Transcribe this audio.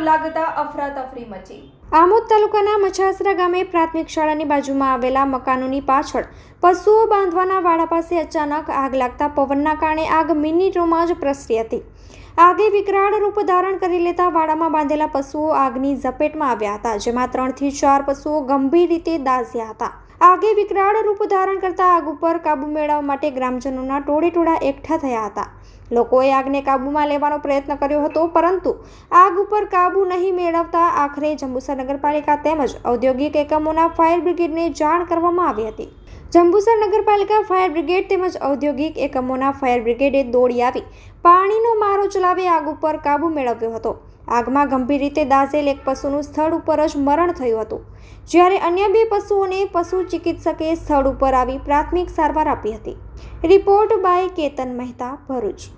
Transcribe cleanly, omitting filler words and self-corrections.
લાગતા અફરાતફરી મચી। આમોદ તાલુકાના મછાસરા ગામે પ્રાથમિક શાળાની બાજુમાં આવેલા મકાનોની પાછળ પશુઓ બાંધવાના વાડા પાસે અચાનક આગ લાગતા પવનના કારણે આગ મિનિટોમાં જ પ્રસરી હતી। આગે વિકરાળ રૂપ ધારણ કરી લેતા વાડામાં બાંધેલા પશુઓ આગની ઝપેટમાં આવ્યા હતા, જેમાં 3 થી 4 પશુઓ ગંભીર રીતે દાઝ્યા હતા। આગે વિકરાળ રૂપ ધારણ કરતા આગ ઉપર કાબુ મેળવવા માટે ગ્રામજનોના ટોળેટોળા એકઠા થયા હતા। લોકોએ આગને કાબૂમાં લેવાનો પ્રયત્ન કર્યો હતો, પરંતુ આગ ઉપર કાબુ નહીં મેળવતા આખરે જંબુસર નગરપાલિકા તેમજ ઔદ્યોગિક એકમોના ફાયર બ્રિગેડને જાણ કરવામાં આવી હતી। જંબુસર નગરપાલિકા ફાયર બ્રિગેડ તેમજ ઔદ્યોગિક એકમોના ફાયર બ્રિગેડે દોડી આવી પાણીનો મારો ચલાવી આગ ઉપર કાબુ મેળવ્યો હતો। આગમાં ગંભીર રીતે દાઝેલ એક પશુનું સ્થળ ઉપર જ મરણ થયું હતું, જ્યારે અન્ય 2 પશુઓને પશુ ચિકિત્સકે સ્થળ ઉપર આવી પ્રાથમિક સારવાર આપી હતી। Report by Ketan Mehta, Bharuch.